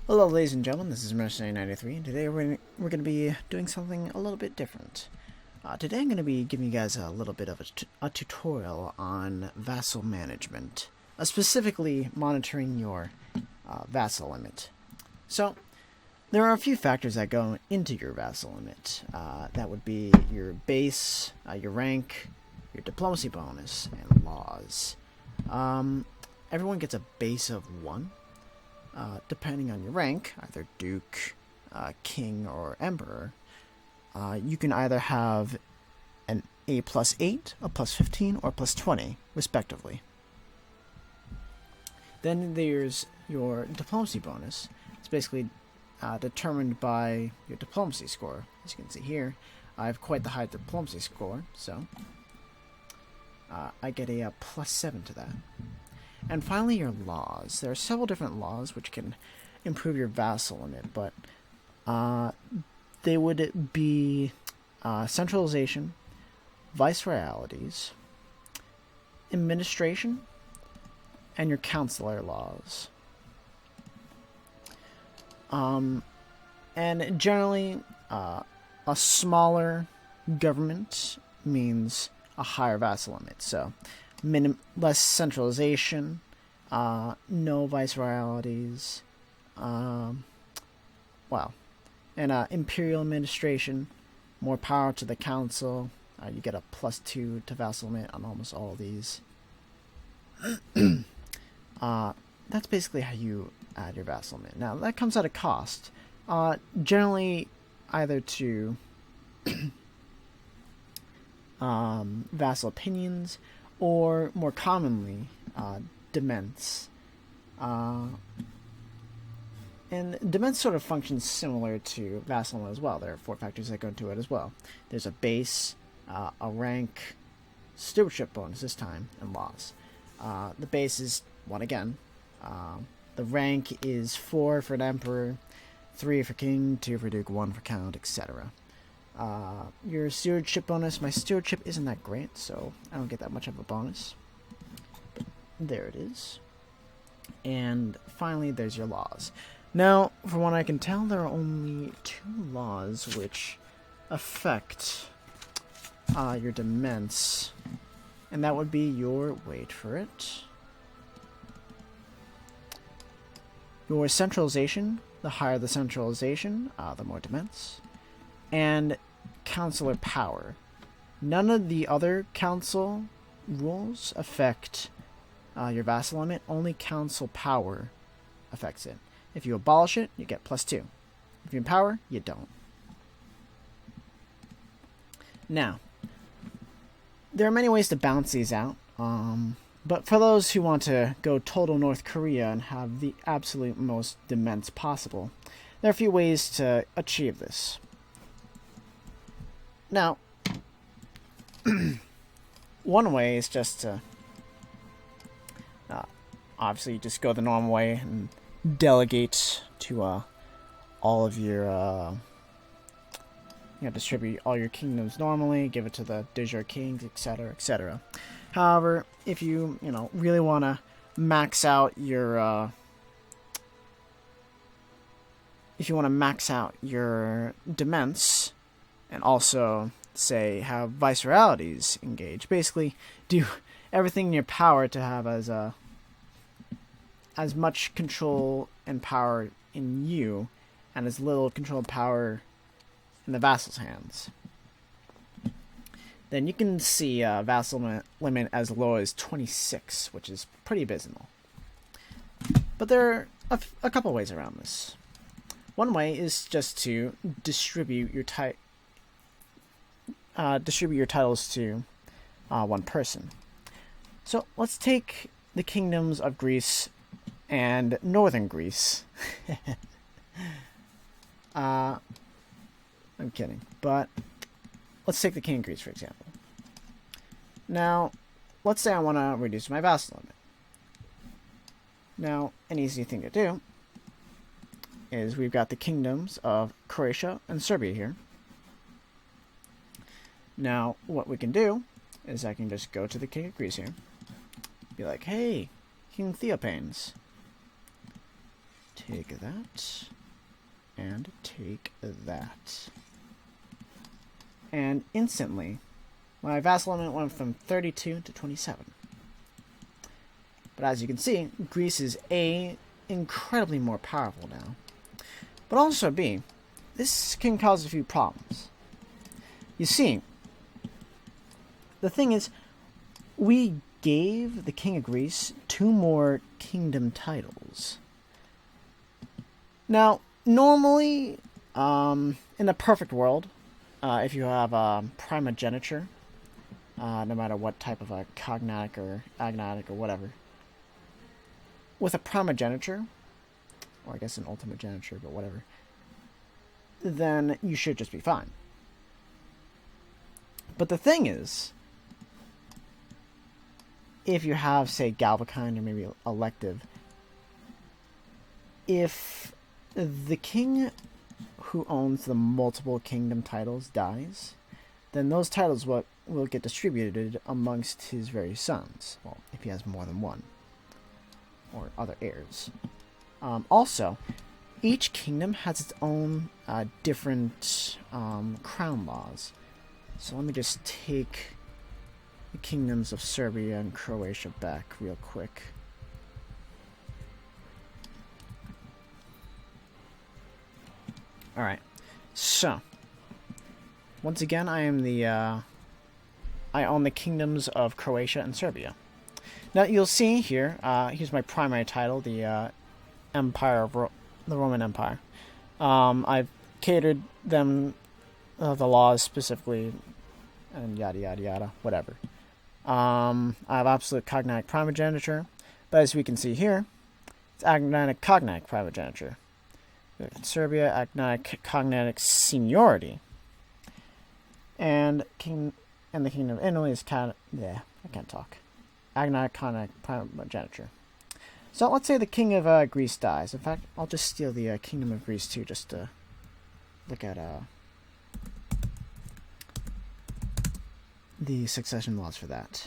Hello ladies and gentlemen, this is Mercenary93, and today we're going to be doing something a little bit different. Today I'm going to be giving you guys a little bit of a tutorial on vassal management, specifically monitoring your vassal limit. So, there are a few factors that go into your vassal limit. That would be your base, your rank, your diplomacy bonus, and laws. Everyone gets a base of 1. Depending on your rank, either Duke, King, or Emperor, you can either have an A plus 8, a plus 15, or plus 20, respectively. Then there's your diplomacy bonus. It's basically determined by your diplomacy score. As you can see here, I have quite the high diplomacy score, so I get a plus 7 to that. And finally, your laws. There are several different laws which can improve your vassal limit, but they would be centralization, viceroyalities, administration, and your consular laws. And generally, a smaller government means a higher vassal limit. So, less centralization, no viceroyalities, and imperial administration, more power to the council. You get a plus 2 to vassal limit on almost all of these. That's basically how you add your vassal limit. Now, that comes at a cost. Generally, either to vassal opinions, or more commonly, dements. And dements sort of functions similar to vassal limit as well. There are 4 factors that go into it as well. There's a base, a rank, stewardship bonus this time, and laws. The base is 1 again. The rank is 4 for an emperor, 3 for king, 2 for duke, 1 for count, etc. Your stewardship bonus, my stewardship isn't that great, so I don't get that much of a bonus. But there it is. And finally, there's your laws. Now, from what I can tell, there are only 2 laws which affect your dements. And that would be your, wait for it, your centralization. The higher the centralization, the more dements. And consular power. None of the other council rules affect your vassal limit. Only council power affects it. If you abolish it, you get plus 2. If you empower, you don't. Now, there are many ways to balance these out. But for those who want to go total North Korea and have the absolute most dements possible, there are a few ways to achieve this. Now, one way is just to obviously just go the normal way and delegate to all of your distribute all your kingdoms normally, give it to the de jure kings, etc., etc. However, if you really want to max out your dements, and also say have viceroyalities engage, basically do everything in your power to have as much control and power in you, and as little control and power in the vassal's hands. Then you can see vassal limit as low as 26, which is pretty abysmal. But there are a couple ways around this. One way is just to distribute your titles to 1 person. So let's take the kingdoms of Greece and northern Greece. I'm kidding, but let's take the king of Greece, for example. Now, let's say I want to reduce my vassal limit. Now, an easy thing to do is we've got the kingdoms of Croatia and Serbia here. Now, what we can do is I can just go to the king of Greece here, be like, hey, King Theopanes, take that, and take that. And instantly, my vassal limit went from 32 to 27. But as you can see, Greece is A, incredibly more powerful now. But also B, this can cause a few problems. You see, the thing is, we gave the King of Greece 2 more kingdom titles. Now, normally, in a perfect world, if you have primogeniture, no matter what type of a cognatic or agnatic or whatever, with a primogeniture, or I guess an ultimogeniture, but whatever, then you should just be fine. But the thing is, if you have, say, Galvakind or maybe elective, if the king who owns the multiple kingdom titles dies, then those titles will get distributed amongst his various sons. Well, if he has more than one, or other heirs. Also, each kingdom has its own different crown laws. So let me just take the kingdoms of Serbia and Croatia back real quick. Alright, so once again, I am I own the kingdoms of Croatia and Serbia. Now you'll see here, here's my primary title, the Empire of the Roman Empire. I've catered them the laws specifically, and yada yada yada, whatever. I have absolute cognatic primogeniture, but as we can see here, it's agnatic cognatic primogeniture. Serbia, agnatic cognatic seniority, and the Kingdom of Italy is I can't talk. Agnatic cognatic primogeniture. So let's say the King of Greece dies. In fact, I'll just steal the Kingdom of Greece too, just to look at the succession laws for that.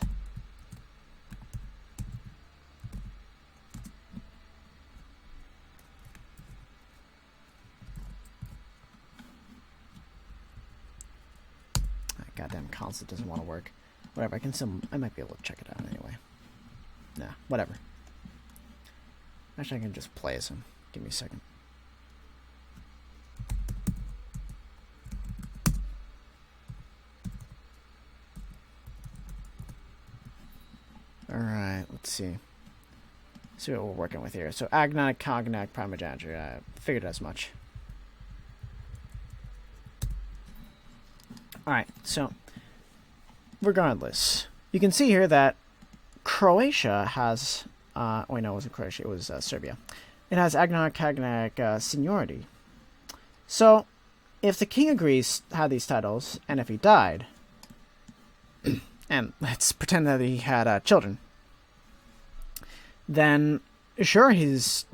Goddamn console doesn't want to work. Whatever, I might be able to check it out anyway. Nah, whatever. Actually, I can just play as him. Give me a second. Alright, let's see. See what we're working with here. So, agnatic, cognatic, primogeniture. I figured as much. Alright, so, regardless, you can see here that Croatia has, wait, no, it wasn't Croatia, it was Serbia. It has agnatic, cognatic seniority. So, if the King of Greece had these titles, and if he died, and let's pretend that he had children, then sure, his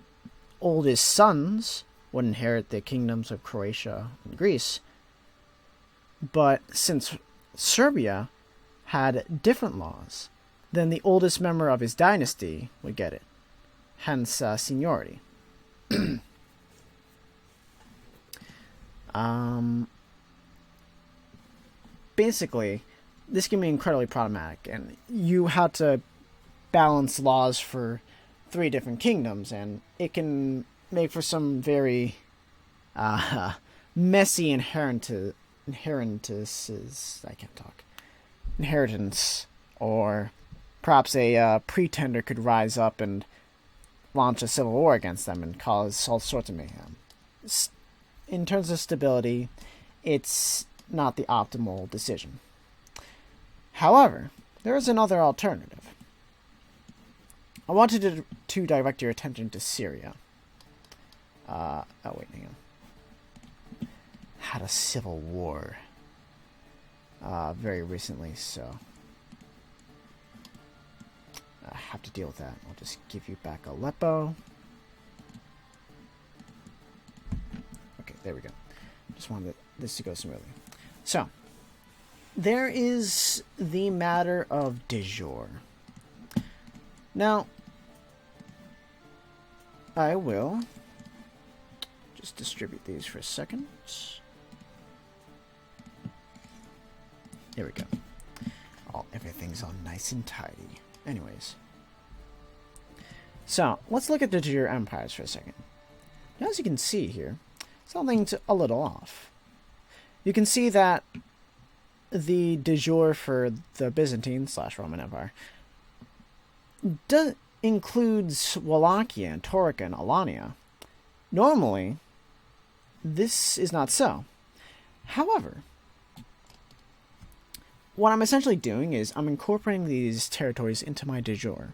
oldest sons would inherit the kingdoms of Croatia and Greece, but since Serbia had different laws, then the oldest member of his dynasty would get it. Hence, seniority. Basically, this can be incredibly problematic, and you had to balance laws for 3 different kingdoms, and it can make for some very messy inheritance, or perhaps a pretender could rise up and launch a civil war against them and cause all sorts of mayhem. In terms of stability, it's not the optimal decision. However, there is another alternative. I wanted to direct your attention to Syria. Oh wait, hang on. Had a civil war very recently, so I have to deal with that. I'll just give you back Aleppo. Okay, there we go. Just wanted this to go smoothly. So, there is the matter of de jure. Now, I will just distribute these for a second. There we go. Everything's all nice and tidy. Anyways. So, let's look at the jure empires for a second. Now, as you can see here, something's a little off. You can see that the de jure for the Byzantine/Roman Empire includes Wallachia and Taurica and Alania. Normally, this is not so. However, what I'm essentially doing is I'm incorporating these territories into my de jure.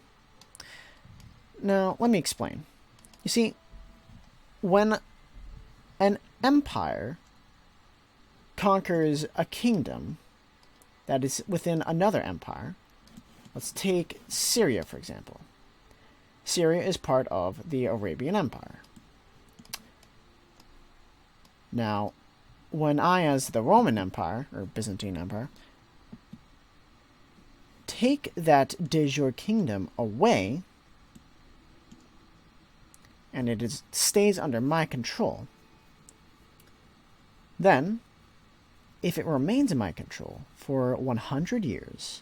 Now, let me explain. You see, when an empire conquers a kingdom that is within another empire, let's take Syria, for example. Syria is part of the Arabian Empire. Now, when I, as the Roman Empire, or Byzantine Empire, take that de jure kingdom away, and it stays under my control, then, if it remains in my control for 100 years,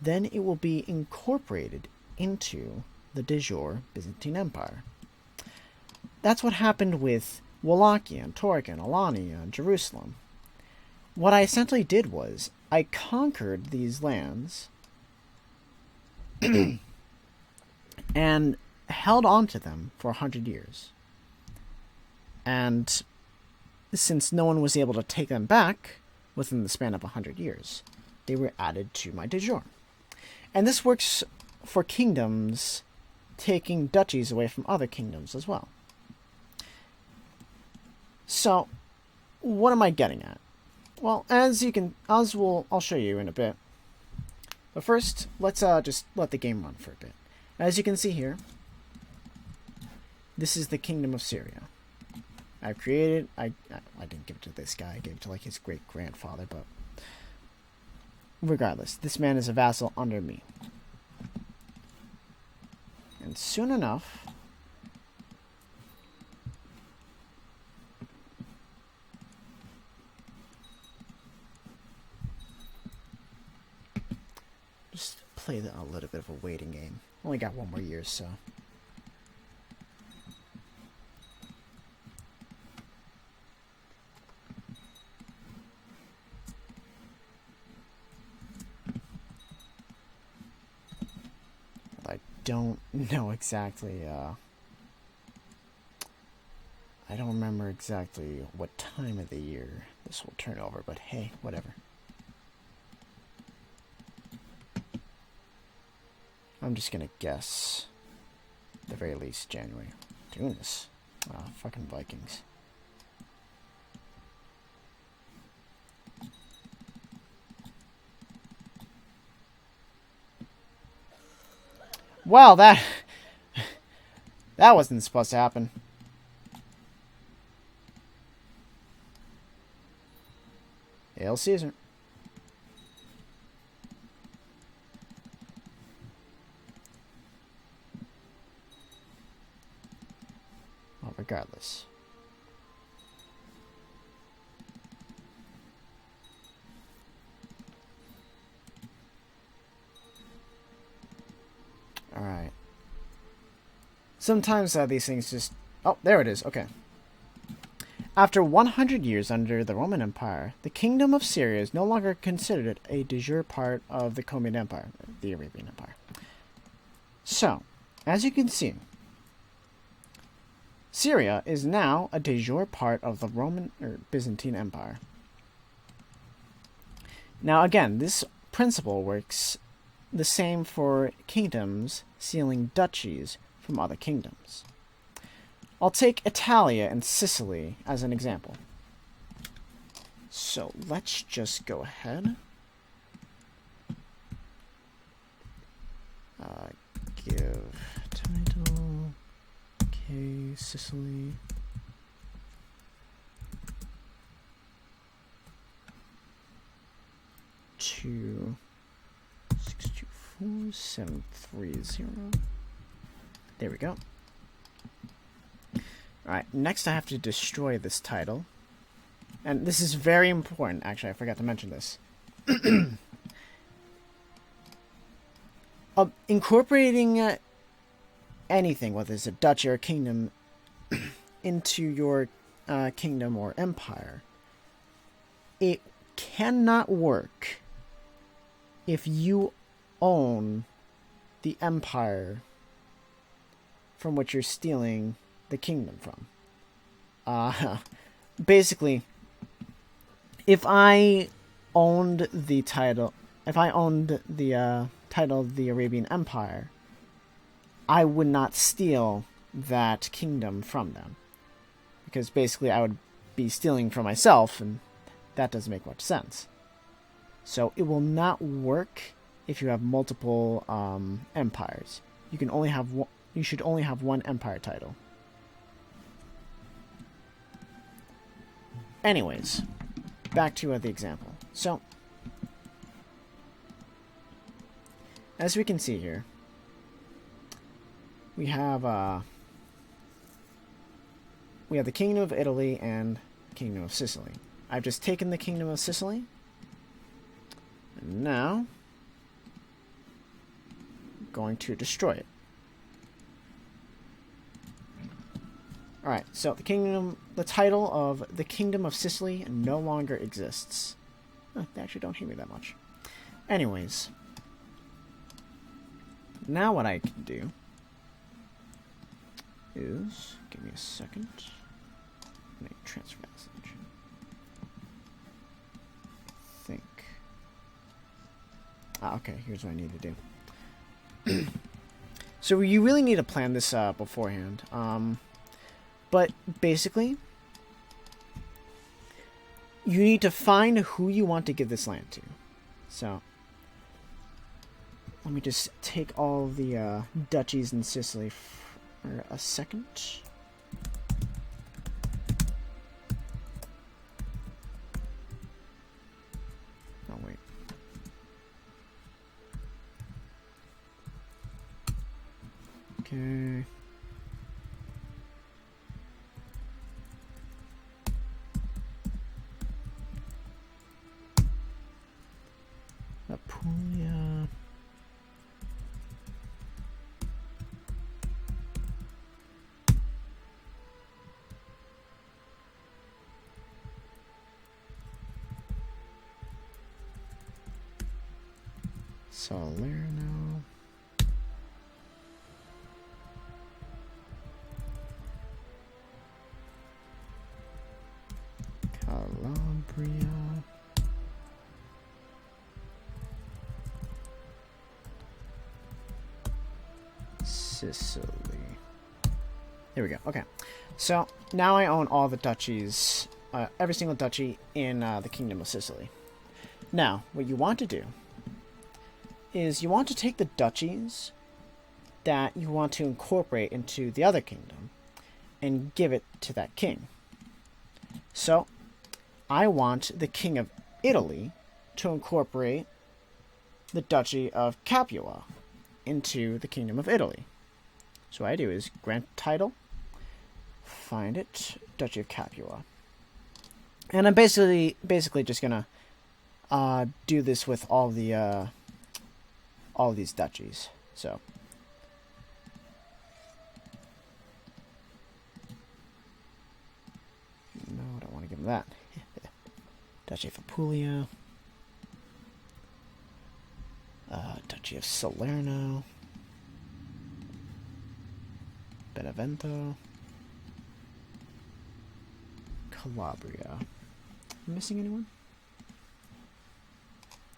then it will be incorporated into the de jure Byzantine Empire. That's what happened with Wallachia and Taurica and Alania and Jerusalem. What I essentially did was, I conquered these lands and held on to them for 100 years. And since no one was able to take them back within the span of 100 years, they were added to my de jure. And this works for kingdoms taking duchies away from other kingdoms as well. So, what am I getting at? Well, I'll show you in a bit. But first, let's just let the game run for a bit. As you can see here, this is the Kingdom of Syria. I've created, I didn't give it to this guy, I gave it to like his great-grandfather, but regardless, this man is a vassal under me. And soon enough, just play a little bit of a waiting game. Only got one more year, so. I don't know exactly, I don't remember exactly what time of the year this will turn over, but hey, whatever. I'm just gonna guess, at the very least, January. Doing this. Fucking Vikings. Well, that wasn't supposed to happen. Hail Caesar. Well, regardless. Alright. Sometimes these things just... Oh, there it is. Okay. After 100 years under the Roman Empire, the Kingdom of Syria is no longer considered a de jure part of the Command Empire, the Arabian Empire. So, as you can see, Syria is now a de jure part of the Roman or Byzantine Empire. Now, again, this principle works the same for kingdoms sealing duchies from other kingdoms. I'll take Italia and Sicily as an example. So let's just go ahead. Give title. Okay, Sicily. To 624730. There we go. Alright, next I have to destroy this title. And this is very important, actually, I forgot to mention this. Incorporating anything, whether it's a duchy or a kingdom, into your kingdom or empire, it cannot work if you own the empire from which you're stealing the kingdom from. Basically, if I owned the title, title of the Arabian Empire, I would not steal that kingdom from them. Because basically I would be stealing from myself, and that doesn't make much sense. So it will not work if you have multiple empires. You can only have one, you should only have one empire title. Anyways, back to the example. So, as we can see here, we have the Kingdom of Italy and Kingdom of Sicily. I've just taken the Kingdom of Sicily, and now I'm going to destroy it. Alright, so the title of the Kingdom of Sicily no longer exists. Oh, they actually don't hate me that much. Anyways, now what I can do is, give me a second, make transfer message. I think. Okay, here's what I need to do. So you really need to plan this beforehand. But basically, you need to find who you want to give this land to. So, let me just take all the duchies in Sicily for a second. Oh, wait. Okay. Apulia. Salerno. Calabria. Sicily. There we go. Okay. So, now I own all the duchies, every single duchy in the Kingdom of Sicily. Now, what you want to do is you want to take the duchies that you want to incorporate into the other kingdom and give it to that king. So, I want the King of Italy to incorporate the Duchy of Capua into the Kingdom of Italy. So what I do is grant title, find it, Duchy of Capua. And I'm basically just gonna do this with all these duchies. So no, I don't want to give them that. Duchy of Apulia, Duchy of Salerno, Benevento, Calabria. Am I missing anyone?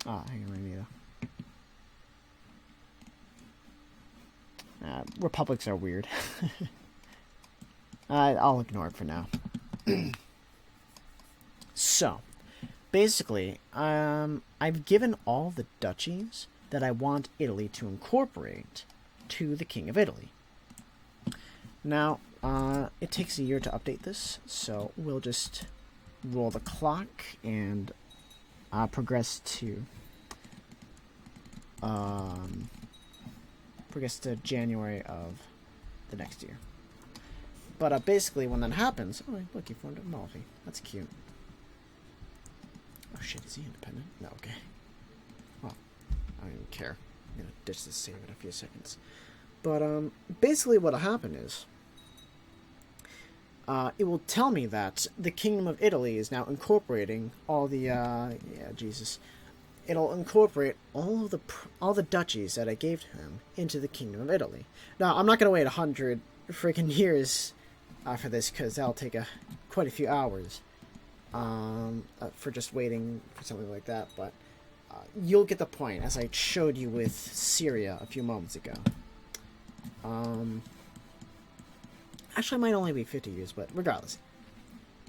Hang on, republics are weird. I'll ignore it for now. So, basically, I've given all the duchies that I want Italy to incorporate to the King of Italy. Now, it takes a year to update this, so we'll just roll the clock and progress to January of the next year. But basically, when that happens... Oh, look, he formed a Malvi. That's cute. Oh, shit, is he independent? No, okay. Well, I don't even care. I'm gonna ditch this save in a few seconds. But, basically what'll happen is... it will tell me that the Kingdom of Italy is now incorporating all the, yeah, Jesus. It'll incorporate all the duchies that I gave to him into the Kingdom of Italy. Now, I'm not gonna wait 100 freaking years for this, because that'll take quite a few hours for just waiting for something like that, but you'll get the point, as I showed you with Syria a few moments ago. Actually, it might only be 50 years, but regardless.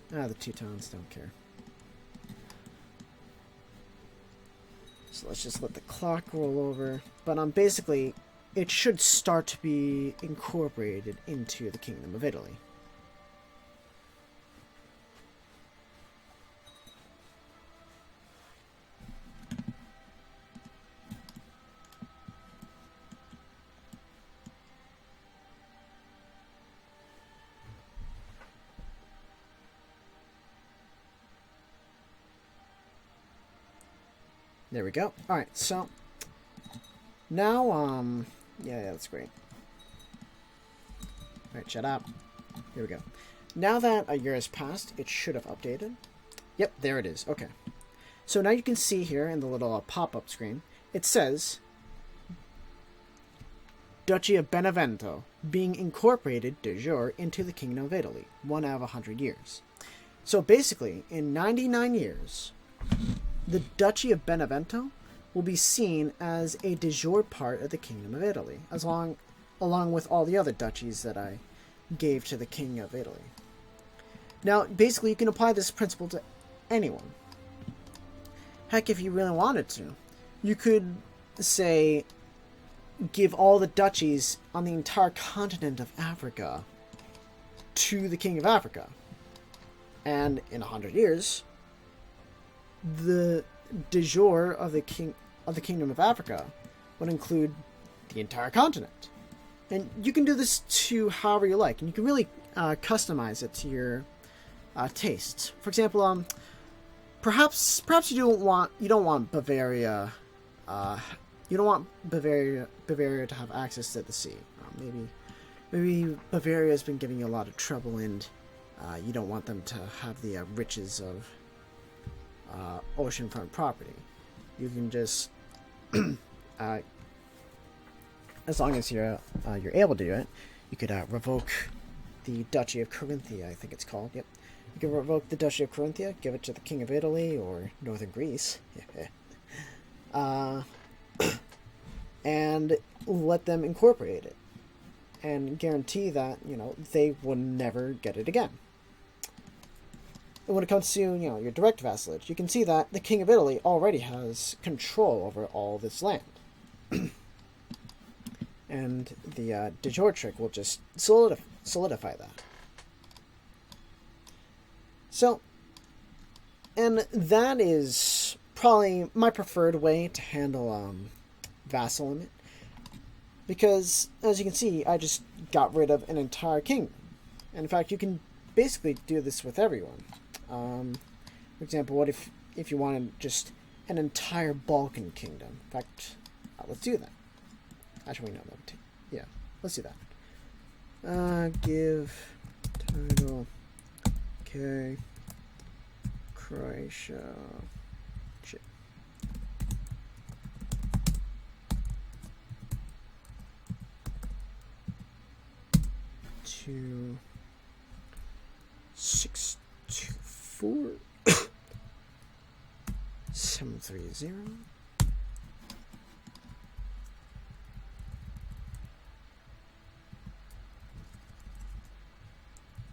The Teutons don't care. So let's just let the clock roll over. But basically, it should start to be incorporated into the Kingdom of Italy. There we go. Alright, so now, yeah, that's great. Alright, shut up. Here we go. Now that a year has passed, it should have updated. Yep, there it is. Okay. So now you can see here in the little pop-up screen, it says Duchy of Benevento being incorporated de jure into the Kingdom of Italy, 1 out of 100 years. So basically, in 99 years, the Duchy of Benevento will be seen as a de jure part of the Kingdom of Italy, along with all the other duchies that I gave to the King of Italy. Now, basically, you can apply this principle to anyone. Heck, if you really wanted to, you could, say, give all the duchies on the entire continent of Africa to the King of Africa. And in 100 years, the de jure of the Kingdom of Africa would include the entire continent. And you can do this to however you like, and you can really customize it to your tastes. For example, perhaps you don't want Bavaria. You don't want Bavaria to have access to the sea. Maybe Bavaria has been giving you a lot of trouble, and you don't want them to have the riches of oceanfront property. You can just, as long as you're able to do it, you could revoke the Duchy of Carinthia, I think it's called. Yep, you can revoke the Duchy of Carinthia, give it to the King of Italy or Northern Greece, and let them incorporate it, and guarantee that they will never get it again. And when it comes to, your direct vassalage, you can see that the King of Italy already has control over all this land. And the de jure trick will just solidify that. So, and that is probably my preferred way to handle vassal limit. Because, as you can see, I just got rid of an entire kingdom. And in fact, you can basically do this with everyone. For example, what if you wanted just an entire Balkan kingdom? In fact, let's do that. Actually, no, yeah, let's do that. Give title, okay, Croatia, shit. Two, 6, 2, 4, 7, 3, 0.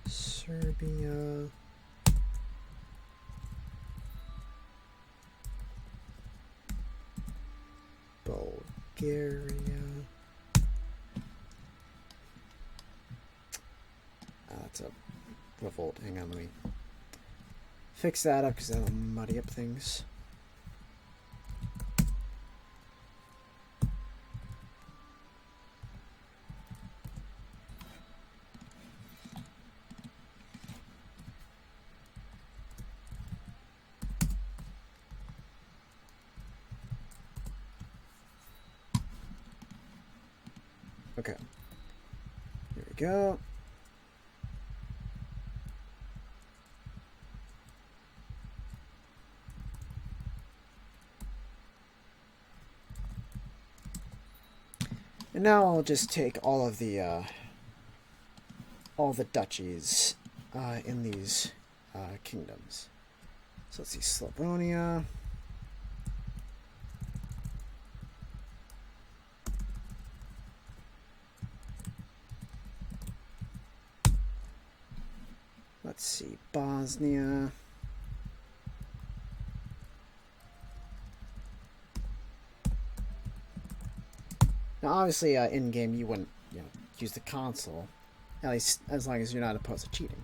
Serbia. Bulgaria. That's a revolt. Hang on, let me fix that up because that'll muddy up things. Okay. Here we go. And now I'll just take all the duchies in these kingdoms. So let's see, Slavonia. Let's see, Bosnia. Now, obviously, in game you wouldn't, use the console, at least as long as you're not opposed to cheating.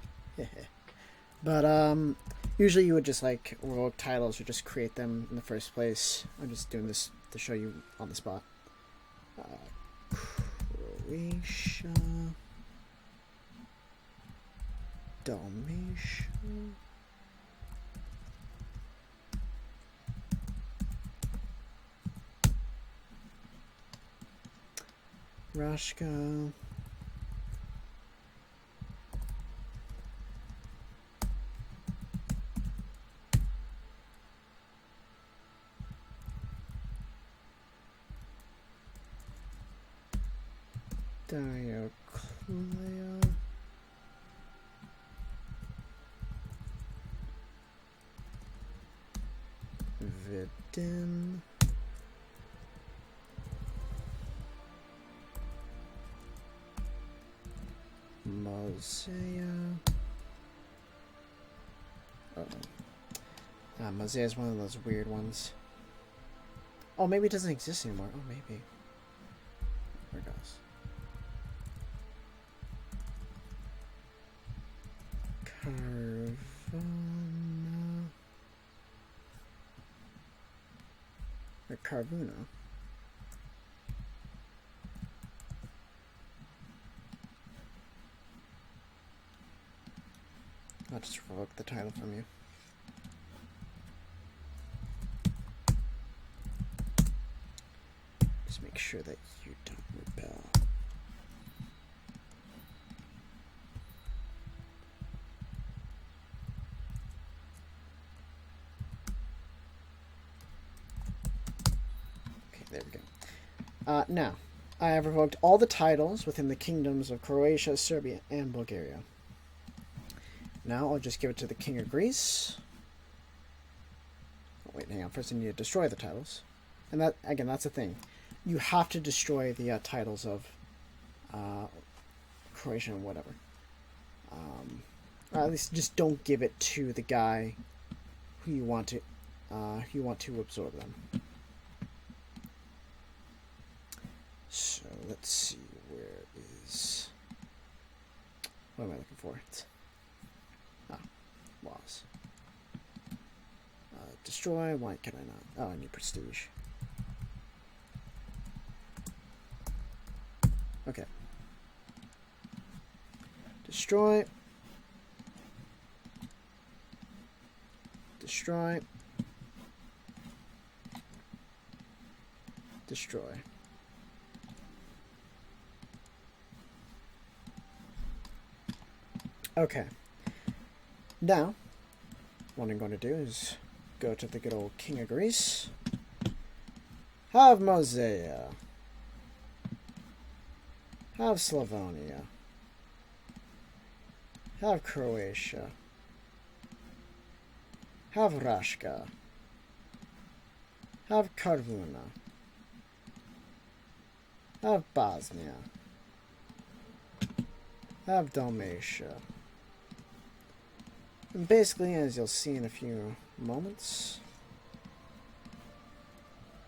But usually you would just like revoke titles or just create them in the first place. I'm just doing this to show you on the spot. Croatia, Dalmatia. Rashka. Dioclea. Vidin. Mosea. Mosea is one of those weird ones. Oh, maybe it doesn't exist anymore. Oh, maybe. Where it goes? Carvana. Or Carvuna. I'll just revoke the title from you. Just make sure that you don't rebel. Okay, there we go. Now, I have revoked all the titles within the kingdoms of Croatia, Serbia, and Bulgaria. Now I'll just give it to the King of Greece. Oh, wait, hang on. First I need to destroy the titles. And that, again, that's the thing. You have to destroy the titles of Croatia and whatever. Or at least just don't give it to the guy who you want to absorb them. So let's see, where is... What am I looking for? Laws. Destroy. Why can I not? Oh, I need prestige. Okay. Destroy. Destroy. Destroy. Okay. Now, what I'm going to do is go to the good old King of Greece. Have Mosea. Have Slavonia. Have Croatia. Have Rashka. Have Carvuna. Have Bosnia. Have Dalmatia. And basically, as you'll see in a few moments...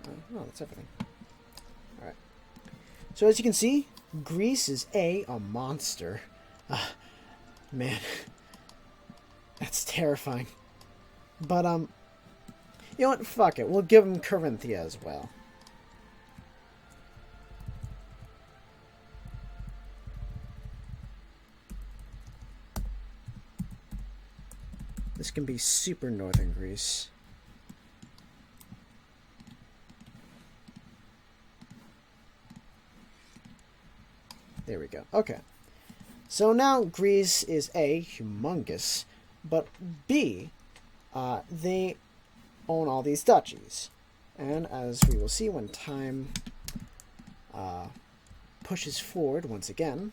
oh, that's everything. Alright. So as you can see, Greece is a monster. Man. That's terrifying. But, you know what? Fuck it. We'll give him Carinthia as well. This can be super northern Greece. There we go. Okay. So now Greece is A, humongous, but B, they own all these duchies. And as we will see when time pushes forward once again.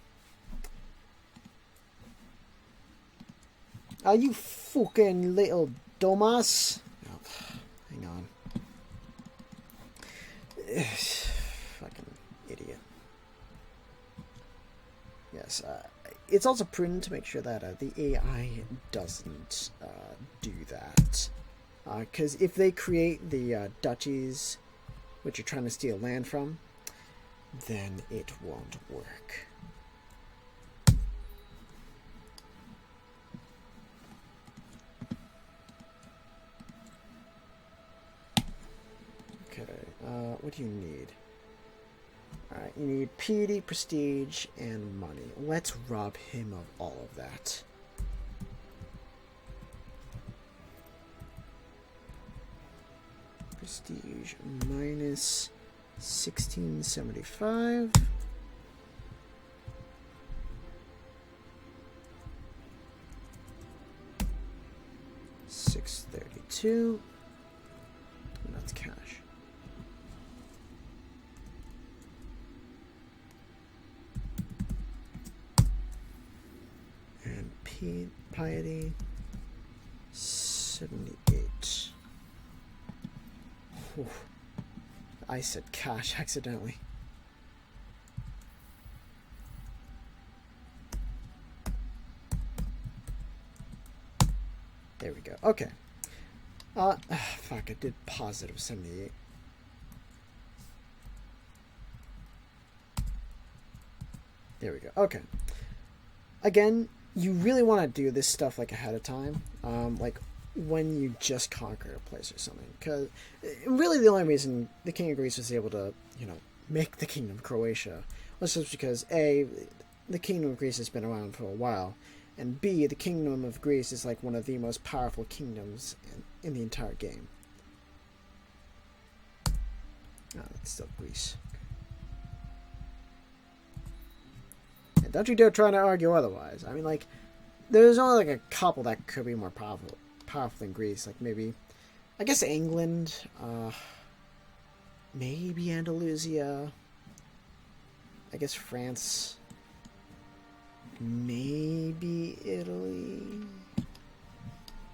Are you fucking little dumbass? Oh, hang on. Fucking idiot. Yes, it's also prudent to make sure that the AI doesn't do that. Because if they create the duchies which you're trying to steal land from, then it won't work. Okay, what do you need? Alright, you need piety, prestige, and money. Let's rob him of all of that. Prestige minus 1675. $632. And that's cash. And piety 78. Whew. I said cash accidentally. There we go. Okay. Fuck, I did positive 78. There we go. Okay. Again, you really want to do this stuff like ahead of time. Like when you just conquer a place or something. Because really the only reason the King of Greece was able to, make the Kingdom of Croatia was just because A, the Kingdom of Greece has been around for a while, and B, the Kingdom of Greece is like one of the most powerful kingdoms in the entire game. Oh, that's still Greece. And don't you dare try to argue otherwise. I mean, like, there's only like a couple that could be more powerful than Greece. Like maybe, I guess England, maybe Andalusia, I guess France, maybe Italy,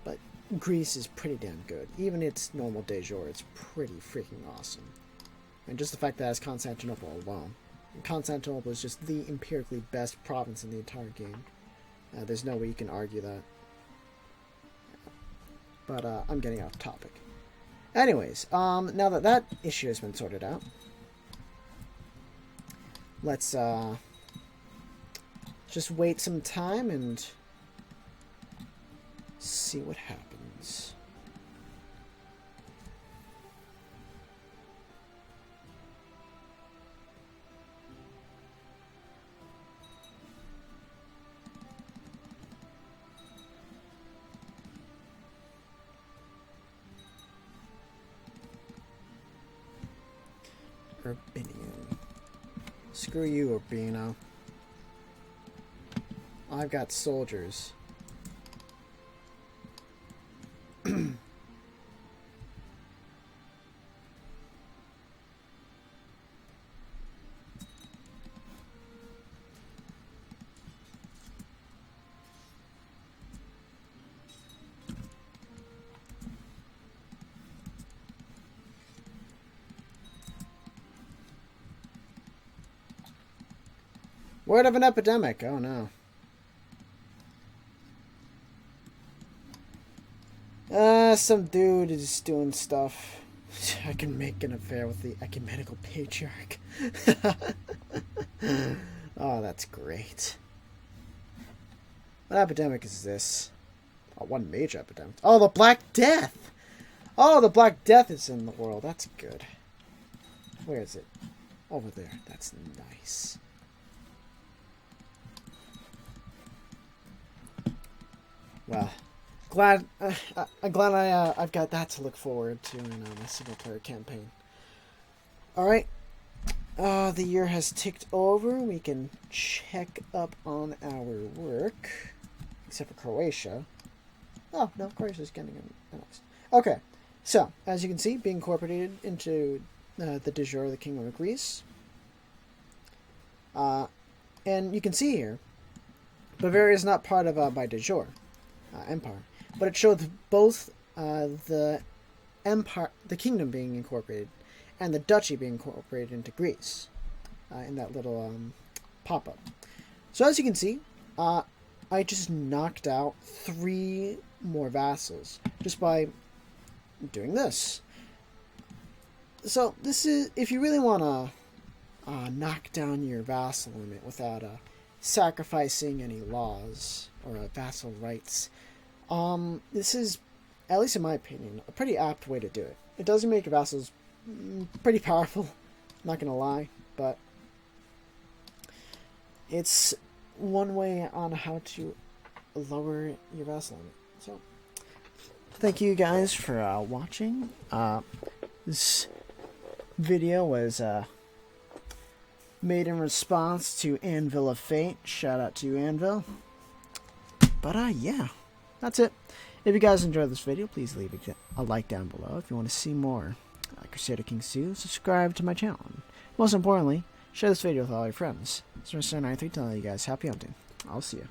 but Greece is pretty damn good. Even its normal de jure, it's pretty freaking awesome. And just the fact that it has Constantinople alone. And Constantinople is just the empirically best province in the entire game. There's no way you can argue that. But I'm getting off topic. Anyways, now that that issue has been sorted out, let's just wait some time and see what happens. Urbinian. Screw you, Urbino. I've got soldiers. Word of an epidemic. Oh no. Some dude is doing stuff. I can make an affair with the ecumenical patriarch. Oh, that's great. What epidemic is this? Oh, one major epidemic. Oh, the Black Death! Oh, the Black Death is in the world. That's good. Where is it? Over there. That's nice. Well, I'm glad I've got that to look forward to in my single player campaign. All right, The year has ticked over. We can check up on our work. Except for Croatia. Oh, no, Croatia's getting annexed. Okay, so, as you can see, being incorporated into the de jure, the Kingdom of Greece. And you can see here, Bavaria is not part of my de jure empire, but it showed both the empire, the kingdom being incorporated, and the duchy being incorporated into Greece in that little pop-up. So as you can see, I just knocked out 3 more vassals just by doing this. So this is, if you really want to knock down your vassal limit without sacrificing any laws or vassal rights, this is, at least in my opinion, a pretty apt way to do it. It does make your vassals pretty powerful, not gonna lie, but it's one way on how to lower your vassal limit. So, thank you guys for watching. This video was made in response to Anvil of Fate. Shout out to you, Anvil. But yeah, that's it. If you guys enjoyed this video, please leave a like down below. If you want to see more Crusader Kings 2, subscribe to my channel. And most importantly, share this video with all your friends. This is Mr. 93 telling you guys happy hunting. I'll see you.